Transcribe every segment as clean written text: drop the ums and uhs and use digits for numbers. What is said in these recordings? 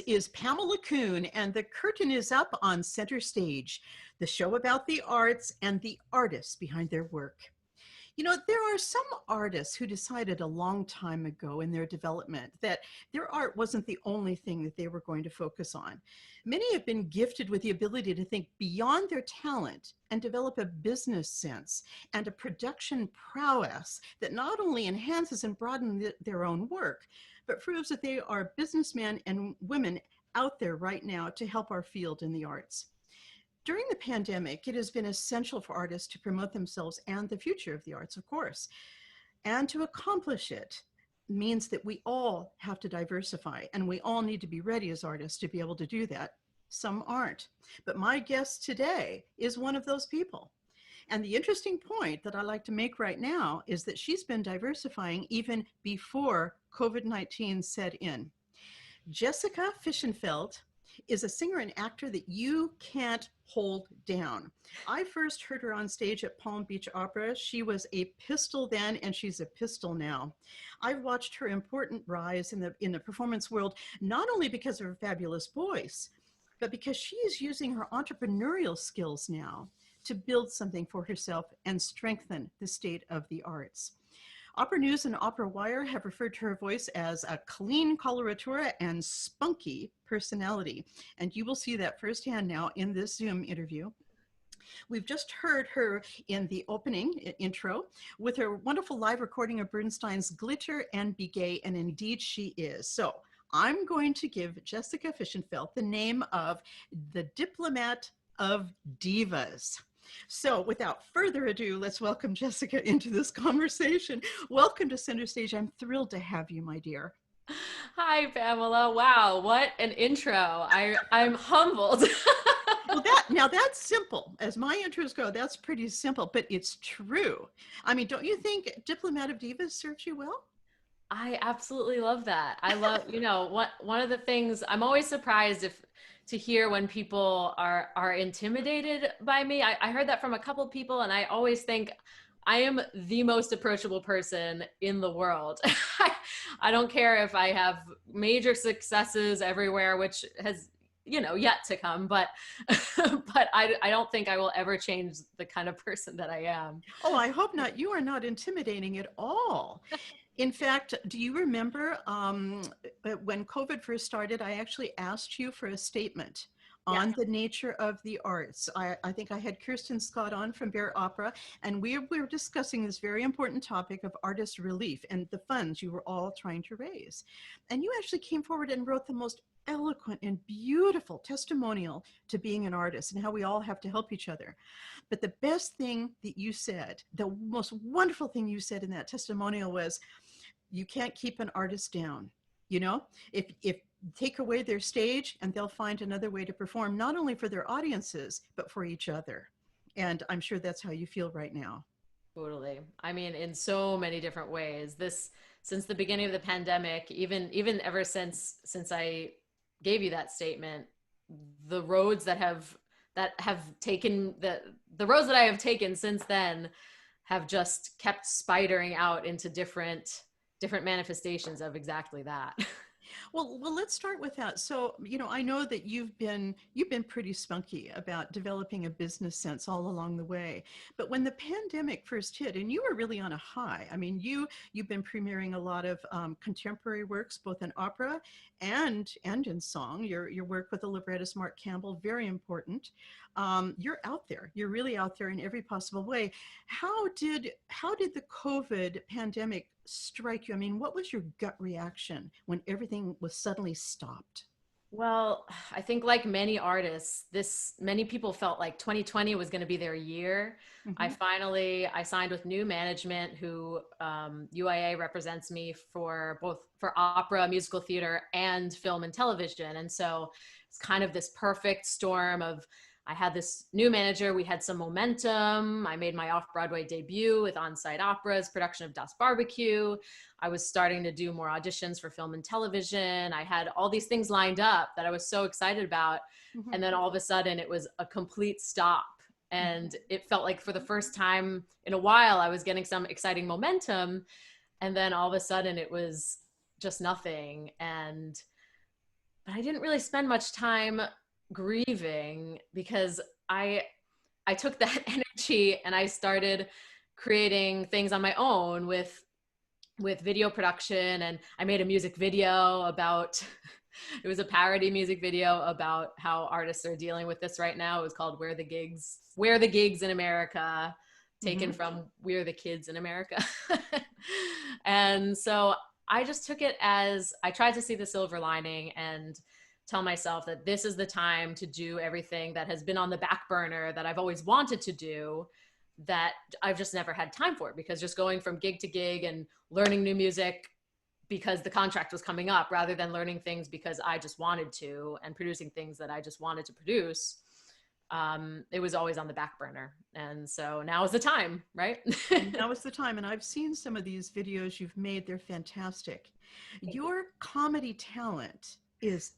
is Pamela Kuhn, and the curtain is up on Center Stage, the show about the arts and the artists behind their work. You know, there are some artists who decided a long time ago in their development that their art wasn't the only thing that they were going to focus on. Many have been gifted with the ability to think beyond their talent and develop a business sense and a production prowess that not only enhances and broadens their own work, but proves that they are businessmen and women out there right now to help our field in the arts. During the pandemic, it has been essential for artists to promote themselves and the future of the arts, of course. And to accomplish it means that we all have to diversify, and we all need to be ready as artists to be able to do that. Some aren't. But my guest today is one of those people. And the interesting point that I like to make right now is that she's been diversifying even before COVID-19 set in. Jessica Fishenfeld is a singer and actor that you can't hold down. I first heard her on stage at Palm Beach Opera. She was a pistol then, and she's a pistol now. I've watched her important rise in the performance world, not only because of her fabulous voice, but because she is using her entrepreneurial skills now to build something for herself and strengthen the state of the arts. Opera News and Opera Wire have referred to her voice as a clean coloratura and spunky personality. And you will see that firsthand now in this Zoom interview. We've just heard her in the opening intro with her wonderful live recording of Bernstein's Glitter and Be Gay, and indeed she is. So I'm going to give Jessica Fishenfeld the name of the Diplomat of Divas. So without further ado, let's welcome Jessica into this conversation. Welcome to Center Stage. I'm thrilled to have you, my dear. Hi, Pamela. Wow, what an intro. I'm humbled. Well, now that's simple. As my intros go, that's pretty simple, but it's true. I mean, don't you think Diplomat of Divas serves you well? I absolutely love that. I love, one of the things I'm always surprised to hear when people are intimidated by me. I heard that from a couple of people, and I always think I am the most approachable person in the world. I don't care if I have major successes everywhere, which has, yet to come, but I don't think I will ever change the kind of person that I am. Oh, I hope not. You are not intimidating at all. In fact, do you remember when COVID first started, I actually asked you for a statement on the nature of the arts. I think I had Kirsten Scott on from Bear Opera, and we were discussing this very important topic of artist relief and the funds you were all trying to raise. And you actually came forward and wrote the most eloquent and beautiful testimonial to being an artist and how we all have to help each other. But the best thing that you said, the most wonderful thing you said in that testimonial was, you can't keep an artist down. If take away their stage and they'll find another way to perform, not only for their audiences, but for each other. And I'm sure that's how you feel right now. Totally. I mean, in so many different ways. Since the beginning of the pandemic, even ever since I gave you that statement, the roads that have taken the roads that I have taken since then have just kept spidering out into different manifestations of exactly that. Well, let's start with that. So, I know that you've been pretty spunky about developing a business sense all along the way. But when the pandemic first hit, and you were really on a high, I mean, you've been premiering a lot of contemporary works, both in opera and in song. Your work with the librettist Mark Campbell, very important. You're out there. You're really out there in every possible way. How did the COVID pandemic strike you? I mean, what was your gut reaction when everything was suddenly stopped? Well, I think like many artists, many people felt like 2020 was going to be their year. Mm-hmm. I signed with new management who UIA represents me for opera, musical theater, and film and television. And so it's kind of this perfect storm of, I had this new manager, we had some momentum. I made my off-Broadway debut with On-Site Opera's production of Das Barbecue. I was starting to do more auditions for film and television. I had all these things lined up that I was so excited about. Mm-hmm. And then all of a sudden it was a complete stop. And it felt like for the first time in a while, I was getting some exciting momentum. And then all of a sudden it was just nothing. And but I didn't really spend much time grieving because I took that energy and I started creating things on my own with video production, and I made a music video about it was a parody music video about how artists are dealing with this right now. It was called Where the Gigs in America, taken from We're the Kids in America. And so I just took it as I tried to see the silver lining and tell myself that this is the time to do everything that has been on the back burner that I've always wanted to do, that I've just never had time for, because just going from gig to gig and learning new music because the contract was coming up rather than learning things because I just wanted to and producing things that I just wanted to produce, it was always on the back burner. And so now is the time, right? Now is the time. And I've seen some of these videos you've made. They're fantastic. Your comedy talent is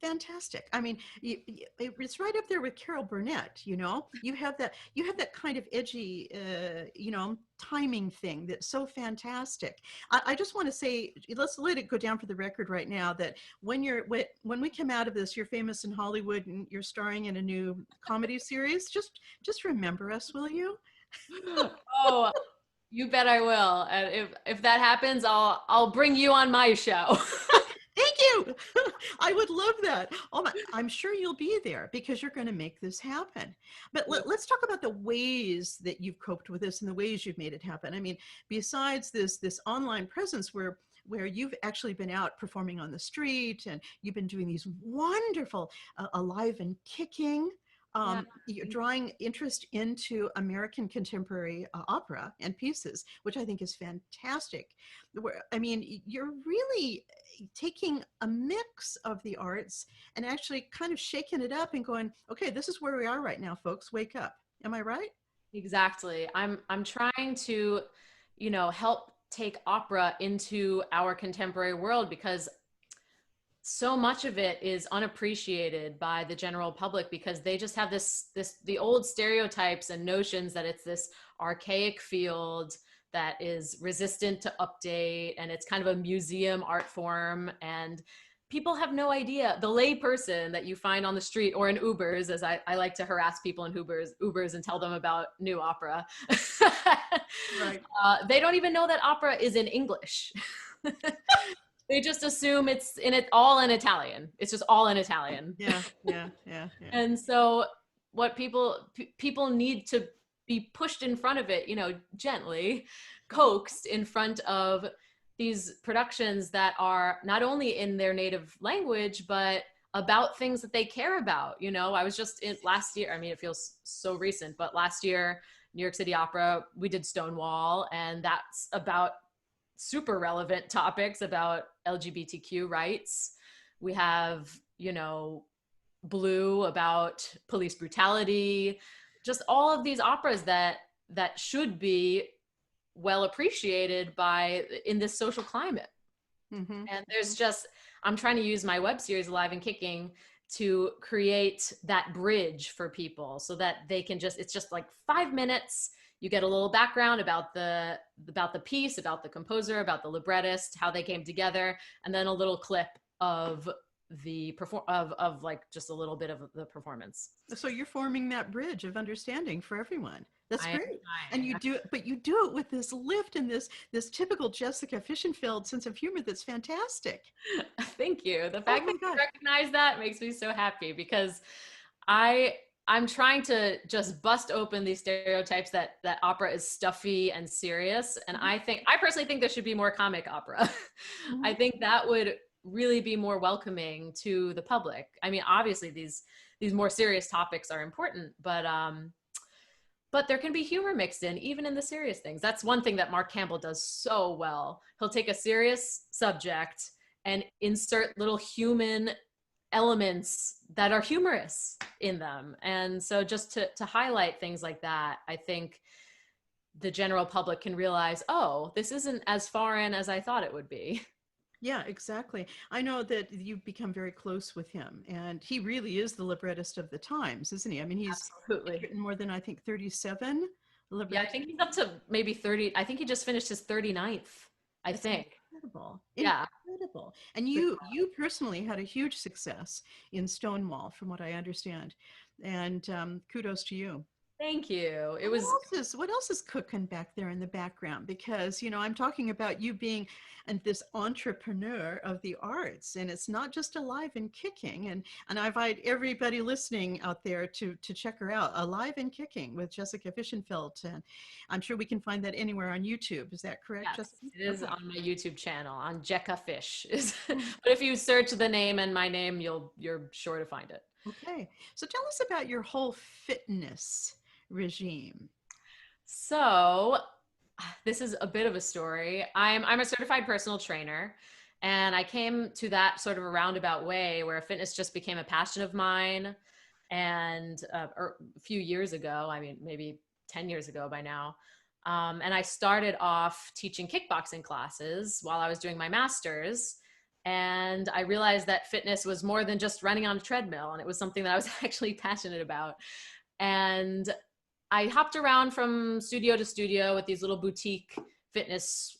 fantastic. I mean, it's right up there with Carol Burnett. You know, you have that kind of edgy, timing thing that's so fantastic. I just want to say, let's let it go down for the record right now that when we come out of this, you're famous in Hollywood and you're starring in a new comedy series. Just remember us, will you? Oh, you bet I will. And if that happens, I'll bring you on my show. Thank you. I would love that. Oh my, I'm sure you'll be there because you're going to make this happen. But let's talk about the ways that you've coped with this and the ways you've made it happen. I mean, besides this online presence where you've actually been out performing on the street and you've been doing these wonderful Alive and Kicking. You're drawing interest into American contemporary opera and pieces, which I think is fantastic. I mean, you're really taking a mix of the arts and actually kind of shaking it up and going, okay, this is where we are right now, folks. Wake up. Am I right? Exactly. I'm trying to, help take opera into our contemporary world, because so much of it is unappreciated by the general public because they just have the old stereotypes and notions that it's this archaic field that is resistant to update, and it's kind of a museum art form, and people have no idea. The lay person that you find on the street or in Ubers, as I like to harass people in Ubers and tell them about new opera. Right. They don't even know that opera is in English. They just assume it's all in Italian. It's just all in Italian. Yeah. And so what people need to be pushed in front of it, gently coaxed in front of these productions that are not only in their native language, but about things that they care about. I was just in last year, I mean, it feels so recent, but last year, New York City Opera, we did Stonewall, and that's about super relevant topics about LGBTQ rights. We have, Blue about police brutality, just all of these operas that should be well appreciated in this social climate. Mm-hmm. And I'm trying to use my web series Alive and Kicking to create that bridge for people so that they can it's just like 5 minutes. You get a little background about the piece, about the composer, about the librettist, how they came together, and then a little clip of of like just a little bit of the performance. So you're forming that bridge of understanding for everyone. That's great. And you do it with this lift and this typical Jessica Fishenfeld sense of humor that's fantastic. Thank you. The fact that you recognize that makes me so happy, because I'm trying to just bust open these stereotypes that opera is stuffy and serious. And I personally think there should be more comic opera. Mm-hmm. I think that would really be more welcoming to the public. I mean, obviously these more serious topics are important, but there can be humor mixed in, even in the serious things. That's one thing that Mark Campbell does so well. He'll take a serious subject and insert little human elements that are humorous in them. And so just to highlight things like that, I think the general public can realize, oh, this isn't as foreign as I thought it would be. Yeah, exactly. I know that you've become very close with him, and he really is the librettist of the times, isn't he? I mean, he's written more than, I think, 37 librettos. Yeah, I think he's up to maybe 30. I think he just finished his 39th, I think. Incredible. Yeah. incredible. And you personally had a huge success in Stonewall, from what I understand. And kudos to you. Thank you. It And was what else is cooking back there in the background? Because I'm talking about you being this entrepreneur of the arts, and it's not just alive and kicking. And I invite everybody listening out there to check her out, Alive and Kicking with Jessica Fishenfeld. And I'm sure we can find that anywhere on YouTube. Is that correct, Yes, Jessica? it is Okay. on my YouTube channel on Jekka Fish. But Mm. if you search the name and my name, you're sure to find it. Okay. So tell us about your whole fitness regime. So this is a bit of a story. I'm a certified personal trainer, and I came to that sort of a roundabout way where fitness just became a passion of mine. And a few years ago, I mean, maybe 10 years ago by now. And I started off teaching kickboxing classes while I was doing my master's. And I realized that fitness was more than just running on a treadmill, and it was something that I was actually passionate about. And I hopped around from studio to studio with these little boutique fitness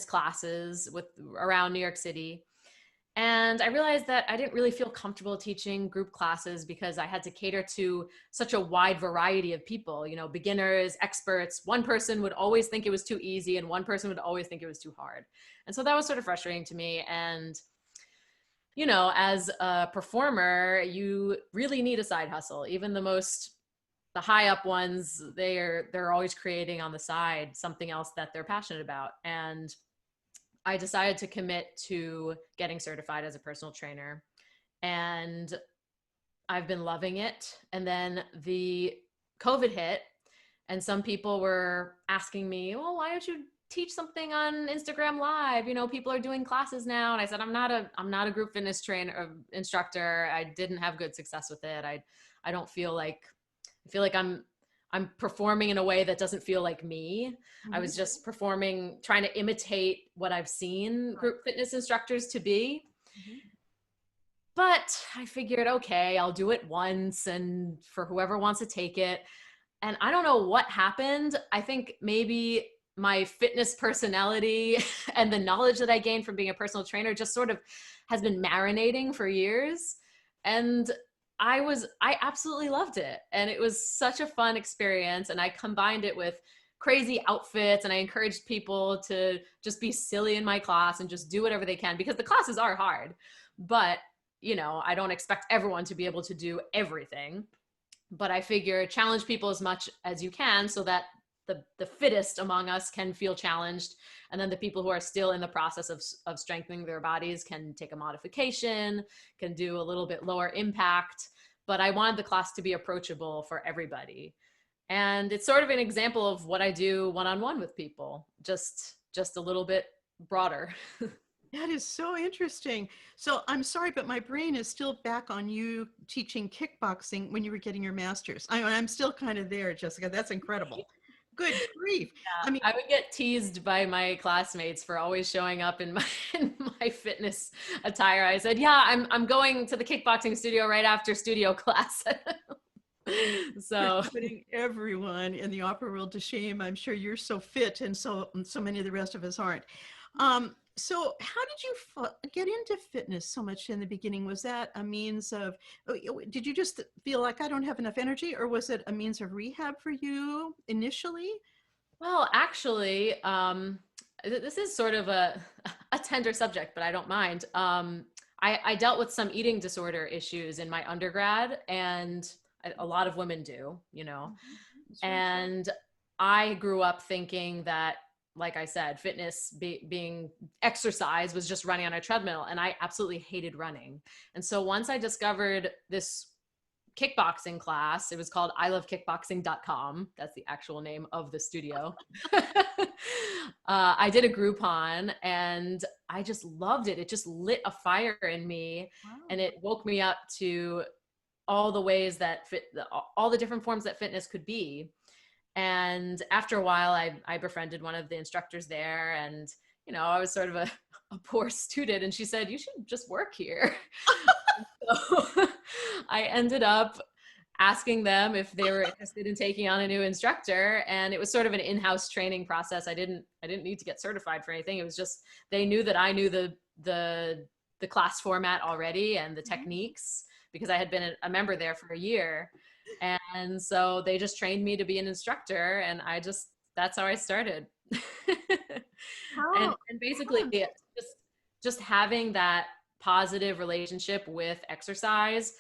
classes with around New York City. And I realized that I didn't really feel comfortable teaching group classes because I had to cater to such a wide variety of people, beginners, experts. One person would always think it was too easy, and one person would always think it was too hard. And so that was sort of frustrating to me. And, as a performer, you really need a side hustle. Even the high up ones, they're always creating on the side something else that they're passionate about. And I decided to commit to getting certified as a personal trainer, and I've been loving it. And then the COVID hit, and some people were asking me, well, why don't you teach something on Instagram Live? People are doing classes now. And I said, I'm not a group fitness trainer or instructor. I didn't have good success with it. I don't feel like, I'm performing in a way that doesn't feel like me. I was just performing, trying to imitate what I've seen group fitness instructors to be. But I figured, okay, I'll do it once, and for whoever wants to take it. And I don't know what happened. I think maybe my fitness personality and the knowledge that I gained from being a personal trainer just sort of has been marinating for years. And I absolutely loved it. And it was such a fun experience. And I combined it with crazy outfits, and I encouraged people to just be silly in my class and just do whatever they can, because the classes are hard. But, I don't expect everyone to be able to do everything. But I figure challenge people as much as you can so that the fittest among us can feel challenged. And then the people who are still in the process of strengthening their bodies can take a modification, can do a little bit lower impact. But I wanted the class to be approachable for everybody. And it's sort of an example of what I do one-on-one with people, just a little bit broader. That is so interesting. So I'm sorry, but my brain is still back on you teaching kickboxing when you were getting your master's. I'm still kind of there, Jessica. That's incredible. Good grief. Yeah, I mean, I would get teased by my classmates for always showing up in my fitness attire. I said, "Yeah, I'm going to the kickboxing studio right after studio class." you're So, putting everyone in the opera world to shame. I'm sure you're so fit, and so many of the rest of us aren't. So how did you get into fitness so much in the beginning? Was that a means of, did you just feel like I don't have enough energy, or was it a means of rehab for you initially? well, actually, this is sort of a tender subject, but I don't mind. I dealt with some eating disorder issues in my undergrad, and a lot of women do, Sure. and I grew up thinking that, like I said, fitness being exercise was just running on a treadmill, and I absolutely hated running. And so once I discovered this kickboxing class, it was called ilovekickboxing.com. That's the actual name of the studio. I did a Groupon, and I just loved it. It just lit a fire in me, Wow. and it woke me up to all the ways that all the different forms that fitness could be. And after a while, I befriended one of the instructors there, and I was sort of a poor student, and she said, "You should just work here." So I ended up asking them if they were interested in taking on a new instructor, and it was sort of an in-house training process. I didn't need to get certified for anything. It was just they knew that I knew the the class format already and the techniques because I had been a member there for a year. And so they just trained me to be an instructor, and that's how I started. How And basically just having that positive relationship with exercise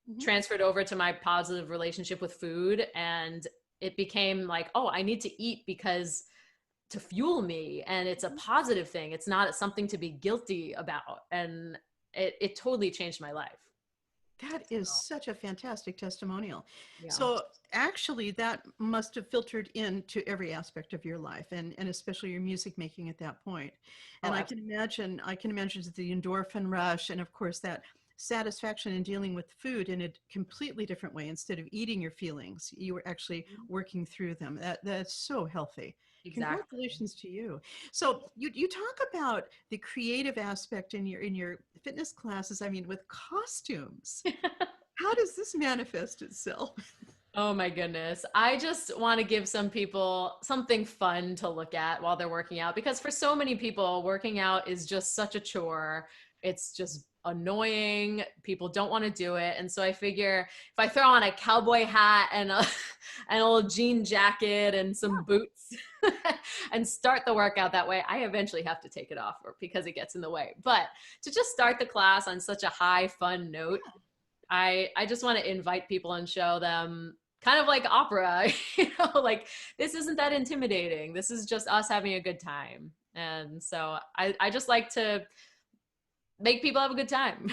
mhm. transferred over to my positive relationship with food, and it became like, oh, I need to eat because to fuel me, and it's a positive thing. It's not something to be guilty about. And it totally changed my life. That So, is such a fantastic testimonial. yeah. So actually that must have filtered into every aspect of your life, and especially your music making at that point. Oh, And I can imagine the endorphin rush, and of course that satisfaction in dealing with food in a completely different way. Instead of eating your feelings, you were actually working through them. That's so healthy. exactly. Congratulations to you. So you talk about the creative aspect in your fitness classes. I mean, with costumes. How does this manifest itself? Oh my goodness. I just want to give some people something fun to look at while they're working out, because for so many people, working out is just such a chore. It's just annoying. People don't want to do it. And so I figure if I throw on a cowboy hat and an old jean jacket and some boots and start the workout that way, I eventually have to take it off because it gets in the way. But to just start the class on such a high, fun note, I just want to invite people and show them kind of like opera, like this isn't that intimidating. This is just us having a good time. And so I just like to make people have a good time.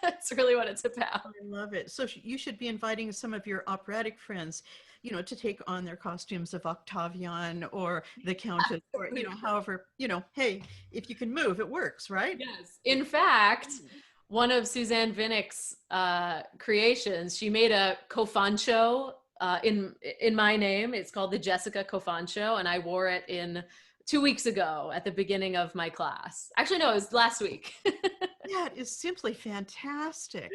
That's really what it's about. I love it. So you should be inviting some of your operatic friends, to take on their costumes of Octavian or the Countess, or however, hey, if you can move, it works, right? Yes. In fact, one of Suzanne Vinnick's creations, she made a Cofancho in my name. It's called the Jessica Cofancho, and I wore it in 2 weeks ago at the beginning of my class. Actually, no, it was last week. That is simply fantastic.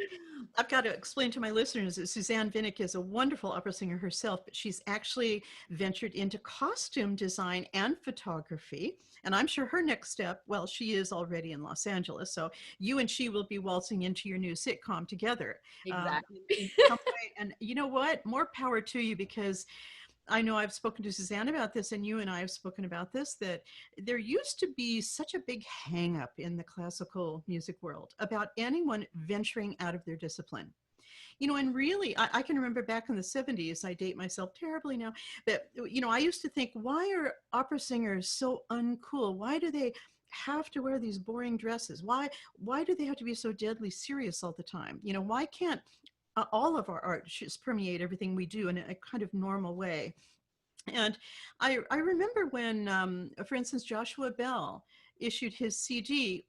I've got to explain to my listeners that Suzanne Vinnick is a wonderful opera singer herself, but she's actually ventured into costume design and photography. And I'm sure her next step, well, she is already in Los Angeles, so you and she will be waltzing into your new sitcom together. Exactly. In some way. And you know what? More power to you, because I know I've spoken to Suzanne about this, and you and I have spoken about this, that there used to be such a big hang up in the classical music world about anyone venturing out of their discipline. And really, I can remember back in the 70s, I date myself terribly now, but, I used to think, why are opera singers so uncool? Why do they have to wear these boring dresses? Why do they have to be so deadly serious all the time? Why can't all of our art just permeate everything we do in a kind of normal way? And I remember when, for instance, Joshua Bell issued his CD,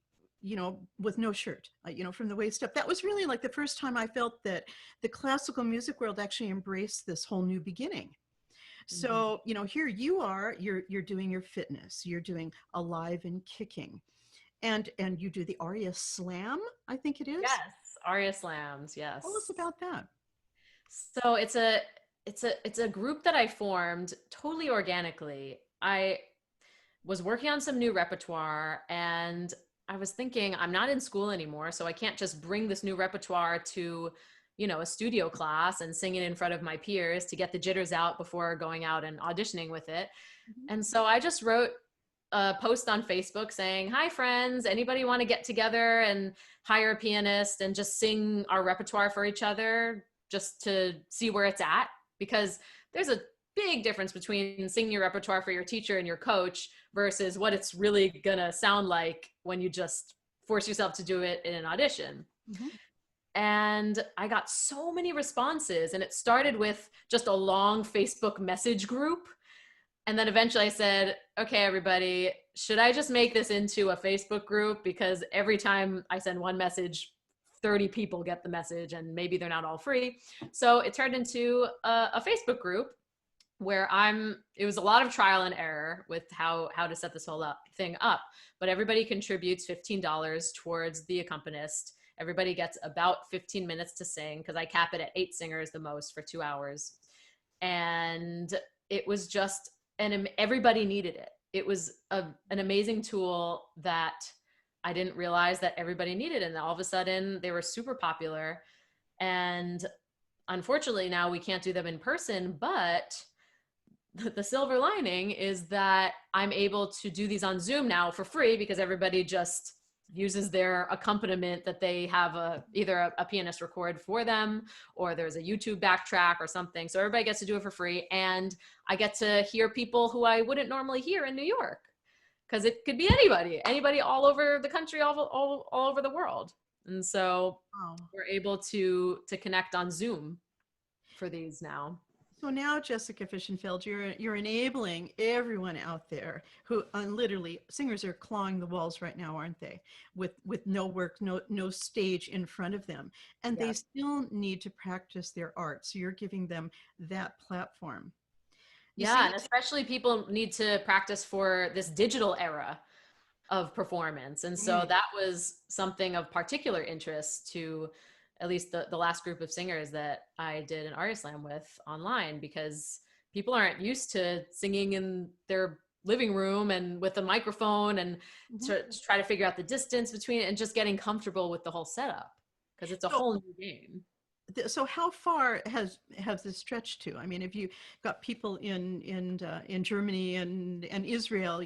with no shirt, from the waist up. That was really like the first time I felt that the classical music world actually embraced this whole new beginning. Mhm. So, here you are, you're doing your fitness, you're doing Alive and Kicking, and you do the Aria Slam, I think it is. Yes, Aria Slams. Tell us Yes. about that. So it's a group that I formed totally organically. I was working on some new repertoire, and I was thinking I'm not in school anymore, so I can't just bring this new repertoire to, a studio class and sing it in front of my peers to get the jitters out before going out and auditioning with it. Mhm. And so I just wrote a post on Facebook saying, "Hi friends, anybody want to get together and hire a pianist and just sing our repertoire for each other just to see where it's at?" Because there's a big difference between singing your repertoire for your teacher and your coach versus what it's really gonna sound like when you just force yourself to do it in an audition. Mhm. And I got so many responses, and it started with just a long Facebook message group. And then eventually I said, okay, everybody, should I just make this into a Facebook group? Because every time I send one message, 30 people get the message, and maybe they're not all free. So it turned into a Facebook group where it was a lot of trial and error with how to set this whole thing up. But everybody contributes $15 towards the accompanist. Everybody gets about 15 minutes to sing, because I cap it at 8 singers the most for 2 hours. And it was just, and everybody needed it. It was an amazing tool that I didn't realize that everybody needed it. And all of a sudden they were super popular. And unfortunately now we can't do them in person, but the silver lining is that I'm able to do these on Zoom now for free because everybody just uses their accompaniment that they have either a pianist record for them, or there's a YouTube backtrack or something. So everybody gets to do it for free. And I get to hear people who I wouldn't normally hear in New York, because it could be anybody all over the country, all over the world. And so Wow. we're able to connect on Zoom for these now. So now, Jessica Fishenfeld, you're enabling everyone out there who literally singers are clawing the walls right now, aren't they? With no work, no stage in front of them, and they Yes. still need to practice their art. So you're giving them that platform. You Yeah, see, and especially people need to practice for this digital era of performance. And so mm, that was something of particular interest to at least the last group of singers that I did an artist slam with online, because people aren't used to singing in their living room and with a microphone and mhm. to try to figure out the distance between it and just getting comfortable with the whole setup, because it's a So whole new game. so how far has this stretched to? I mean, have you got people in Germany and Israel,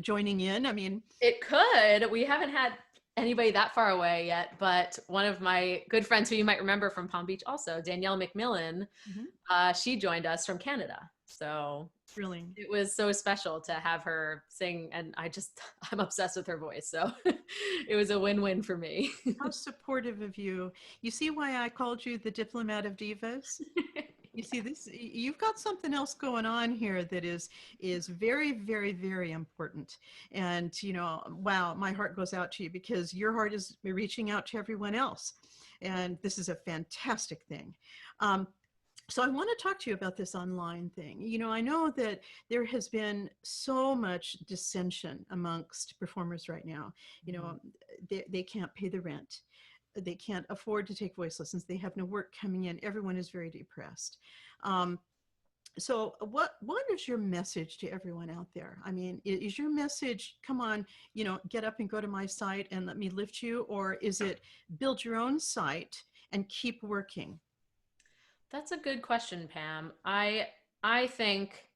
joining in? I mean, It could. We haven't had anybody that far away yet, but one of my good friends who you might remember from Palm Beach also, Danielle McMillan, mhm, she joined us from Canada. So thrilling. it was so special to have her sing, and I'm obsessed with her voice. So it was a win-win for me. How supportive of you. You see why I called you the Diplomat of Divas? You see this, you've got something else going on here that is very, very, very important. And wow, my heart goes out to you because your heart is reaching out to everyone else. And this is a fantastic thing. So I want to talk to you about this online thing. I know that there has been so much dissension amongst performers right now. They can't pay the rent. They can't afford to take voice lessons. They have no work coming in. Everyone is very depressed. Um, so what is your message to everyone out there? I mean, is your message, come on, get up and go to my site and let me lift you? Or is it build your own site and keep working? That's a good question, Pam. I think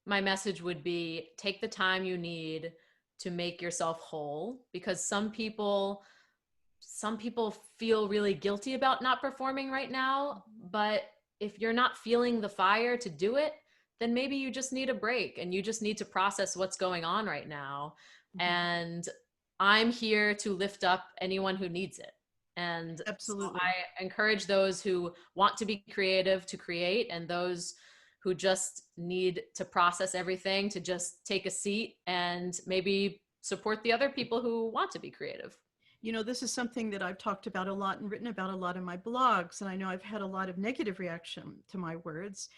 my message would be take the time you need to make yourself whole, because some people feel really guilty about not performing right now, but if you're not feeling the fire to do it, then maybe you just need a break and you just need to process what's going on right now. Mhm. And I'm here to lift up anyone who needs it. And so Absolutely. I encourage those who want to be creative to create, and those who just need to process everything to just take a seat and maybe support the other people who want to be creative. This is something that I've talked about a lot and written about a lot in my blogs, and I know I've had a lot of negative reaction to my words.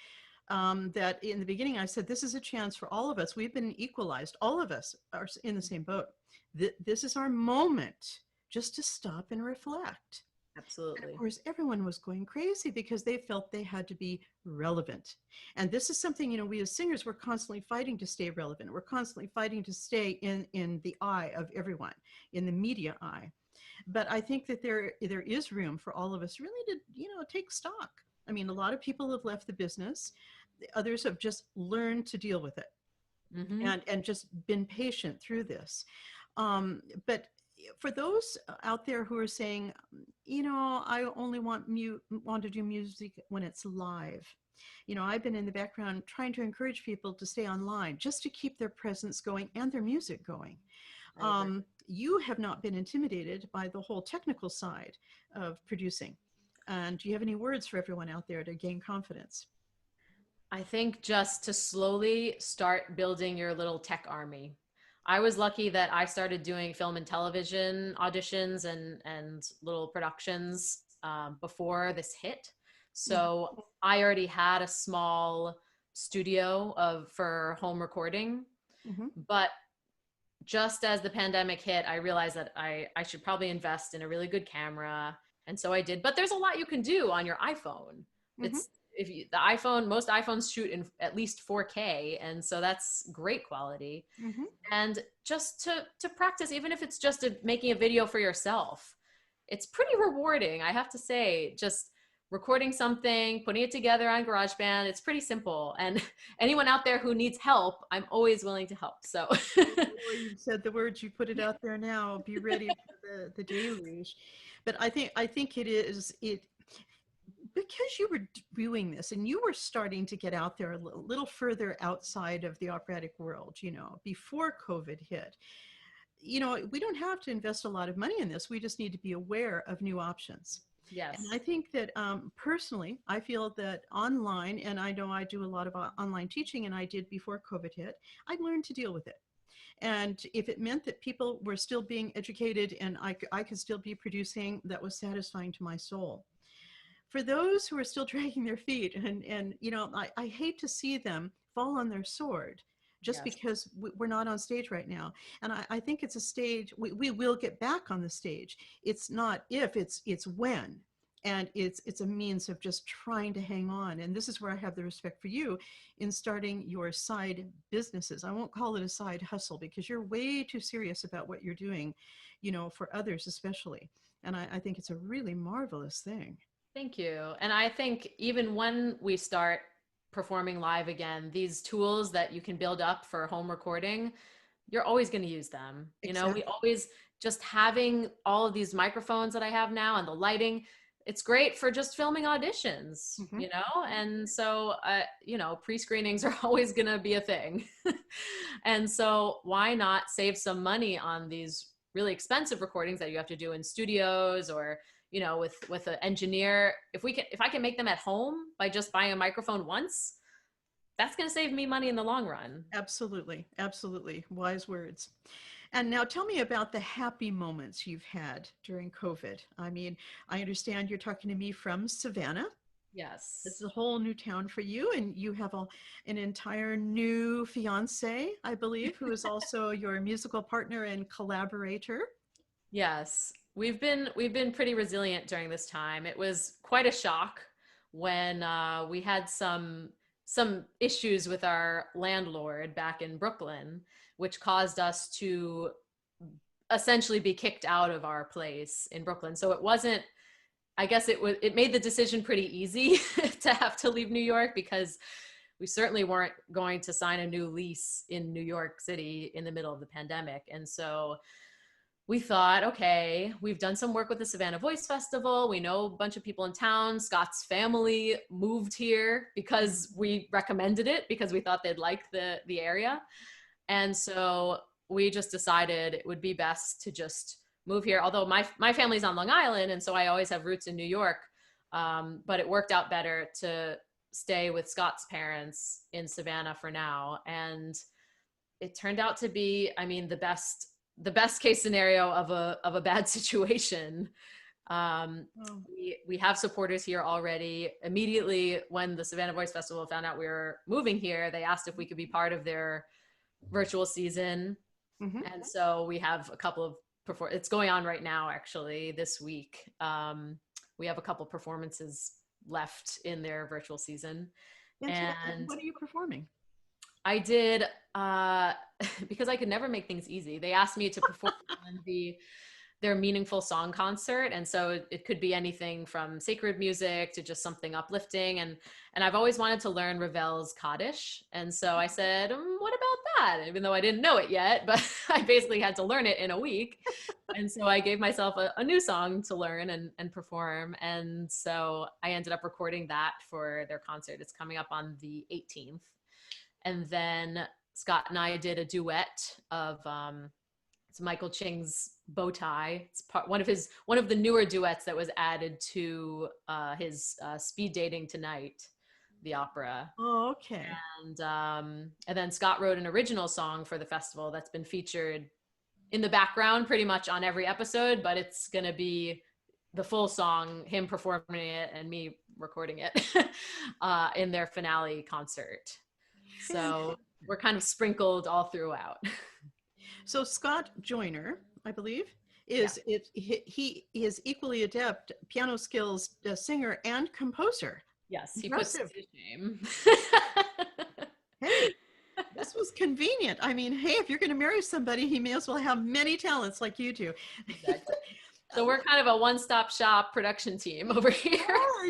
That in the beginning I said, this is a chance for all of us. We've been equalized. All of us are in the same boat. This is our moment just to stop and reflect. And of Absolutely. course, everyone was going crazy because they felt they had to be relevant. And this is something, we as singers, we're constantly fighting to stay relevant. We're constantly fighting to stay in the eye of everyone, in the media eye. But I think that there is room for all of us really to, take stock. I mean, a lot of people have left the business. Others have just learned to deal with it Mm-hmm. and just been patient through this. But for those out there who are saying, I only want to do music when it's live. I've been in the background trying to encourage people to stay online just to keep their presence going and their music going. I agree. You have not been intimidated by the whole technical side of producing. And do you have any words for everyone out there to gain confidence? I think just to slowly start building your little tech army. I was lucky that I started doing film and television auditions and little productions before this hit. Mhm. So I already had a small studio for home recording. Mhm. But just as the pandemic hit, I realized that I should probably invest in a really good camera. And so I did. But there's a lot you can do on your iPhone. Mhm. It's the iPhone, most iPhones shoot in at least 4K, and so that's great quality. Mm-hmm. And just to practice, even if it's just making a video for yourself, it's pretty rewarding, I have to say. Just recording something, putting it together on GarageBand, it's pretty simple. And anyone out there who needs help, I'm always willing to help. So Oh, you've said the words, you put it out there now. Be ready for the deluge. But I think it because you were doing this and you were starting to get out there a little further outside of the operatic world, before COVID hit. We don't have to invest a lot of money in this. We just need to be aware of new options. And yes. I think that personally, I feel that online, and I know I do a lot of online teaching, and I did before COVID hit, I learned to deal with it. And if it meant that people were still being educated and I could still be producing, that was satisfying to my soul. For those who are still dragging their feet, and I hate to see them fall on their sword just Yes. because we're not on stage right now. And I think it's a stage, we will get back on the stage. It's not if, it's when. And it's a means of just trying to hang on. And this is where I have the respect for you in starting your side businesses. I won't call it a side hustle because you're way too serious about what you're doing, for others especially. And I think it's a really marvelous thing. Thank you. And I think even when we start performing live again, these tools that you can build up for home recording, you're always going to use them. We Exactly. always, just having all of these microphones that I have now and the lighting, it's great for just filming auditions, Mhm. and so, pre-screenings are always going to be a thing. And so why not save some money on these really expensive recordings that you have to do in studios, or with an engineer. If I can make them at home by just buying a microphone once, that's going to save me money in the long run. Absolutely. Absolutely. Wise words. And now tell me about the happy moments you've had during COVID. I mean, I understand you're talking to me from Savannah. This Yes. is a whole new town for you, and you have an entire new fiance, I believe, who is also your musical partner and collaborator. Yes. We've been pretty resilient during this time. It was quite a shock when we had some issues with our landlord back in Brooklyn, which caused us to essentially be kicked out of our place in Brooklyn. So it wasn't, I guess it made the decision pretty easy to have to leave New York, because we certainly weren't going to sign a new lease in New York City in the middle of the pandemic. And so we thought, okay, we've done some work with the Savannah Voice Festival. We know a bunch of people in town. Scott's family moved here because we recommended it, because we thought they'd like the area. And so we just decided it would be best to just move here. Although my family's on Long Island, and so I always have roots in New York. But it worked out better to stay with Scott's parents in Savannah for now. And it turned out to be, I mean, the best case scenario of a bad situation. Oh, We have supporters here already. Immediately when the Savannah Voice Festival found out we were moving here, they asked if we could be part of their virtual season. mhm. And so we have a couple of it's going on right now, actually, this week. We have a couple performances left in their virtual season. And so And what are you performing? I did, because I could never make things easy. They asked me to perform on their meaningful song concert, and so it could be anything from sacred music to just something uplifting. And I've always wanted to learn Ravel's Kaddish, and so I said, "What about that?" Even though I didn't know it yet, but I basically had to learn it in a week. And so I gave myself a new song to learn and perform, and so I ended up recording that for their concert. It's coming up on the 18th. And then Scott and I did a duet of it's Michael Ching's Bow Tie. It's one of the newer duets that was added to his Speed Dating Tonight, the opera. Oh, okay. And then Scott wrote an original song for the festival that's been featured in the background pretty much on every episode, but it's going to be the full song, him performing it and me recording it in their finale concert. So we're kind of sprinkled all throughout. So Scott Joyner, I believe, Yeah. he is equally adept piano skills, singer and composer. Yes, he puts Impressive. to shame. Hey, this was convenient. I mean, hey, if you're going to marry somebody, he may as well have many talents like you do. Exactly. So we're kind of a one-stop shop production team over here.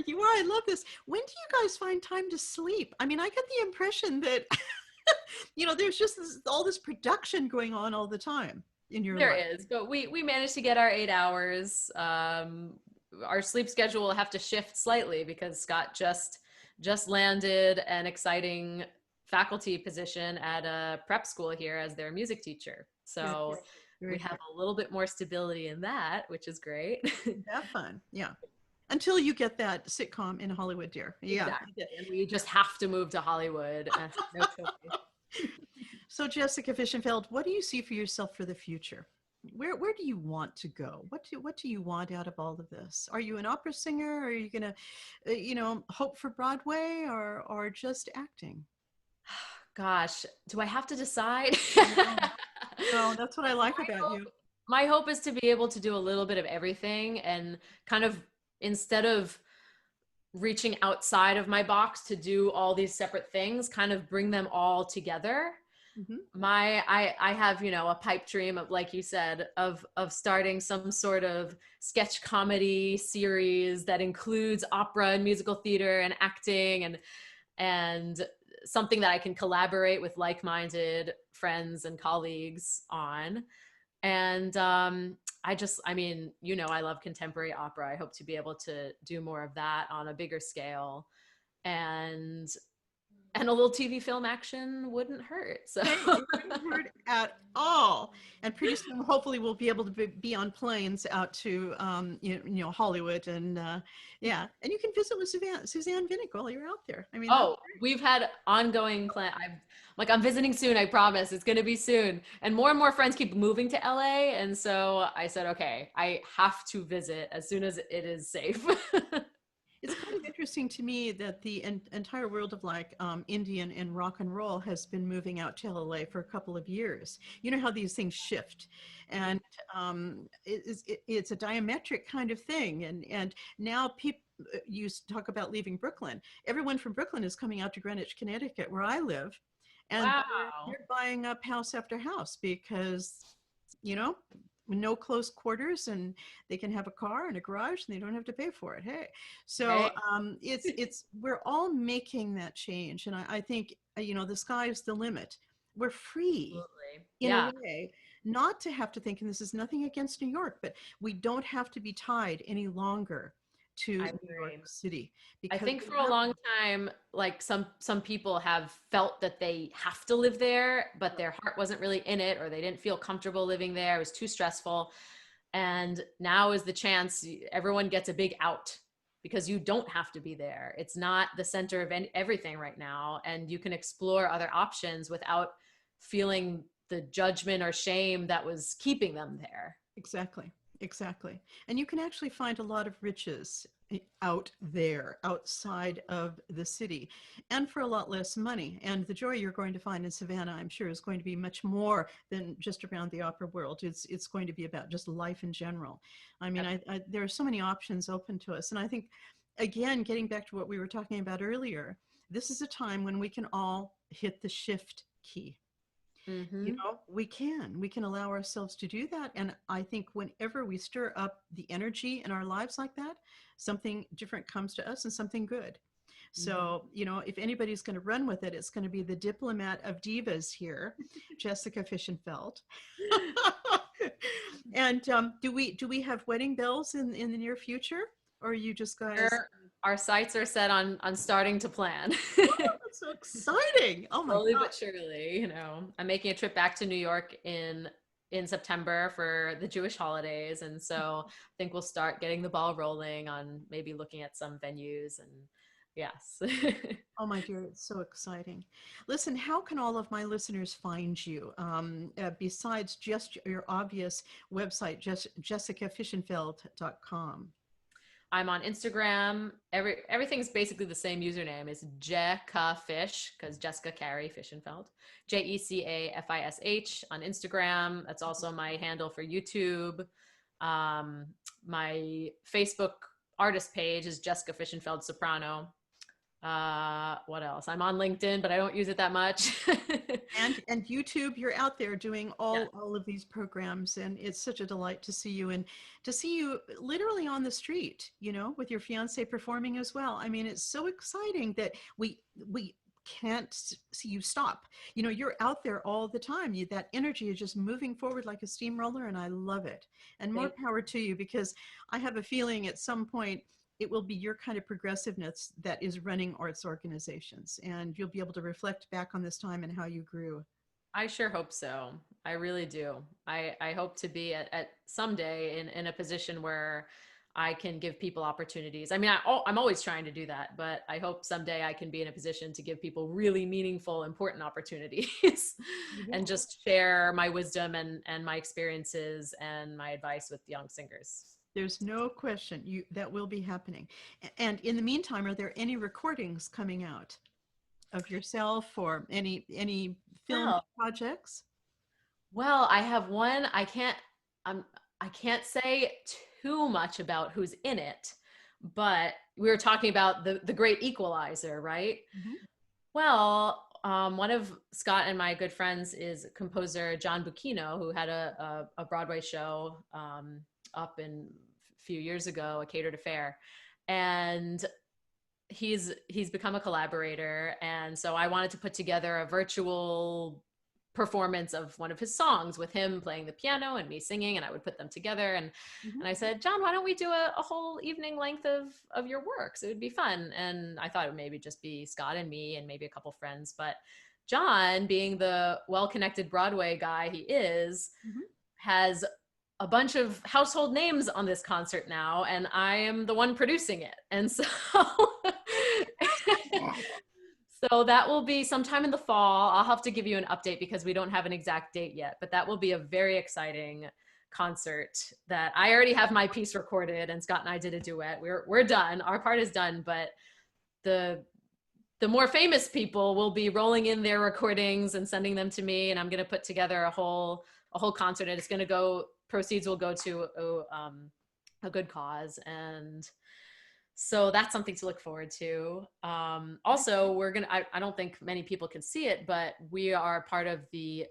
You are. I love this. When do you guys find time to sleep? I mean, I get the impression that, there's just all this production going on all the time in your There life. is, but we managed to get our 8 hours. Our sleep schedule will have to shift slightly because Scott just landed an exciting faculty position at a prep school here as their music teacher. So Fantastic. Very we good. have a little bit more stability in that, which is great. Have fun. Yeah. Until you get that sitcom in Hollywood, dear. Yeah. Exactly. And we just have to move to Hollywood. No choice. So, Jessica Fishenfeld, what do you see for yourself for the future? Where do you want to go? What do you want out of all of this? Are you an opera singer? Are you gonna, hope for Broadway or just acting? Gosh, do I have to decide? No, no, that's what I like about hope, you. my hope is to be able to do a little bit of everything and kind of instead of reaching outside of my box to do all these separate things, kind of bring them all together. Hmm. I have, a pipe dream of, like you said, of starting some sort of sketch comedy series that includes opera and musical theater and acting and something that I can collaborate with like-minded friends and colleagues on. And I mean, I love contemporary opera. I hope to be able to do more of that on a bigger scale. And a little TV film action wouldn't hurt. So Hey, it wouldn't hurt at all. And pretty soon, hopefully, we'll be able to be on planes out to, Hollywood, and yeah, and you can visit with Suzanne Vinnick while you're out there. I mean, that's oh, we've had ongoing plan. I'm visiting soon. I promise it's going to be soon. And more friends keep moving to LA. And so I said, okay, I have to visit as soon as it is safe. it's kind of interesting to me that the entire world of like Indian and rock and roll has been moving out to LA for a couple of years. You know how these things shift, and it's a diametric kind of thing. And now people you talk about leaving Brooklyn. Everyone from Brooklyn is coming out to Greenwich, Connecticut, where I live, and Wow. they're buying up house after house because you know no close quarters, and they can have a car and a garage and they don't have to pay for it. Hey, so Hey, it's we're all making that change, and I think the sky's the limit. We're free absolutely. in a Yeah, way, not to have to think, and this is nothing against New York, but we don't have to be tied any longer to I New York agree. City I because think we for a have long time, like some people have felt that they have to live there, but their heart wasn't really in it, or they didn't feel comfortable living there. It was too stressful. And now is the chance everyone gets a big out because you don't have to be there. It's not the center of everything right now. And you can explore other options without feeling the judgment or shame that was keeping them there. exactly, exactly. And you can actually find a lot of riches out there, outside of the city, and for a lot less money. And the joy you're going to find in Savannah, I'm sure, is going to be much more than just around the opera world. It's going to be about just life in general. I mean, there are so many options open to us. And I think, again, getting back to what we were talking about earlier, this is a time when we can all hit the shift key. Mm-hmm. We can allow ourselves to do that. And I think whenever we stir up the energy in our lives like that, something different comes to us, and something good. Mm-hmm. So if anybody's going to run with it, it's going to be the diplomat of divas here, Jessica Fishenfeld. And do we have wedding bells in the near future, or are you just guys? Our sights are set on starting to plan. Oh, that's so exciting. Oh my Slowly God. but surely, I'm making a trip back to New York in September for the Jewish holidays, and so I think we'll start getting the ball rolling on maybe looking at some venues and yes. Oh, my dear, it's so exciting. Listen, how can all of my listeners find you besides just your obvious website, just jessicafishenfeld.com? I'm on Instagram. Everything's basically the same username. It's Jecka Fish because Jessica Carey Fishenfeld. JECAFISH on Instagram. That's also my handle for YouTube. My Facebook artist page is Jessica Fishenfeld Soprano. What else? I'm on LinkedIn, but I don't use it that much. And YouTube, you're out there doing Yeah. all of these programs, and it's such a delight to see you, and to see you literally on the street, you know, with your fiance performing as well. I mean, it's so exciting that we can't see you stop. You know, you're out there all the time. That energy is just moving forward like a steamroller, and I love it. And more Thank power to you, because I have a feeling at some point it will be your kind of progressiveness that is running arts organizations, and you'll be able to reflect back on this time and how you grew. I sure hope so. I really do. I hope to be at someday in a position where I can give people opportunities. I mean, I'm always trying to do that, but I hope someday I can be in a position to give people really meaningful, important opportunities You and will. just share my wisdom and my experiences and my advice with young singers. There's no question you that will be happening. And in the meantime, are there any recordings coming out of yourself, or any film Well, projects? Well, I have one. Um, I can't say too much about who's in it, but we were talking about the great equalizer, right? Mhm. Well, one of Scott and my good friends is composer John Bucchino, who had a Broadway show up in a few years ago, a catered affair, and he's become a collaborator, and so I wanted to put together a virtual performance of one of his songs with him playing the piano and me singing, and I would put them together. Mhm. And I said, John, why don't we do a whole evening length of your works? It would be fun. And I thought it would maybe just be Scott and me and maybe a couple friends, but John, being the well-connected Broadway guy he is, Mhm. has a bunch of household names on this concert now, and I am the one producing it. And so so that will be sometime in the fall. I'll have to give you an update because we don't have an exact date yet, but that will be a very exciting concert that I already have my piece recorded, and Scott and I did a duet. We're done. Our part is done, but the the more famous people will be rolling in their recordings and sending them to me, and I'm going to put together a whole concert, and it's going to go, proceeds will go to a good cause. And so that's something to look forward to. Also, I don't think many people can see it, but we are part of the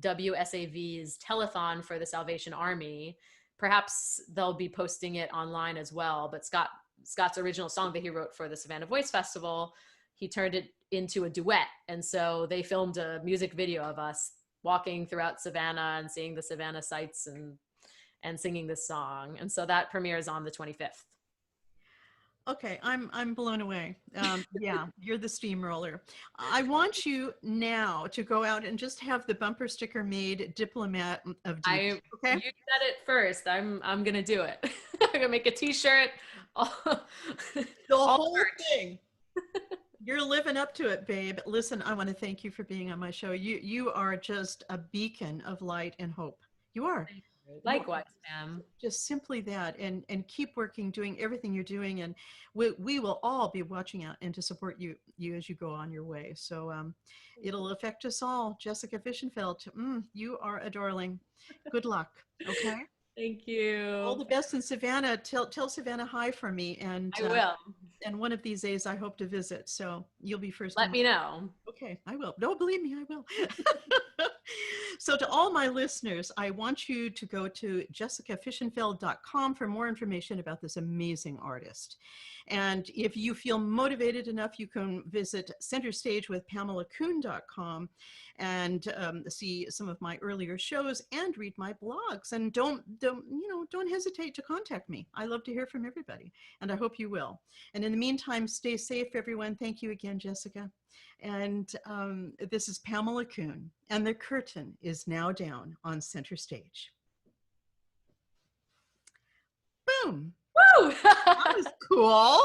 WSAV's telethon for the Salvation Army. Perhaps they'll be posting it online as well, but Scott's original song that he wrote for the Savannah Voice Festival, he turned it into a duet. And so they filmed a music video of us walking throughout Savannah and seeing the Savannah sights and singing this song. And so that premieres on the 25th. Okay, I'm blown away. Yeah, you're the steamroller. I want you now to go out and just have the bumper sticker made, Diplomat of Divas. You Okay, said it first. I'm gonna do it. I'm gonna make a t-shirt. All, the all whole merch. thing. You're living up to it, babe. Listen, I want to thank you for being on my show. You are just a beacon of light and hope. You are. You are. Likewise, ma'am. Just simply that, and keep working, doing everything you're doing, and we will all be watching out and to support you as you go on your way. So it'll affect us all. Jessica Fishenfeld, you are a darling. Good luck. Okay. Thank All you. the best in Savannah. Tell Savannah hi for me, I will. and one of these days I hope to visit. So you'll be first in Let line. me know. Okay, I will. No, believe me, I will. So to all my listeners, I want you to go to jessicafishenfeld.com for more information about this amazing artist. And if you feel motivated enough, you can visit centerstagewithpamelakuhn.com and see some of my earlier shows and read my blogs. And don't hesitate to contact me. I love to hear from everybody, and I hope you will. And in the meantime, stay safe, everyone. Thank you again, Jessica. And this is Pamela Kuhn, and the curtain is now down on Center Stage. Boom. Woo! That was cool.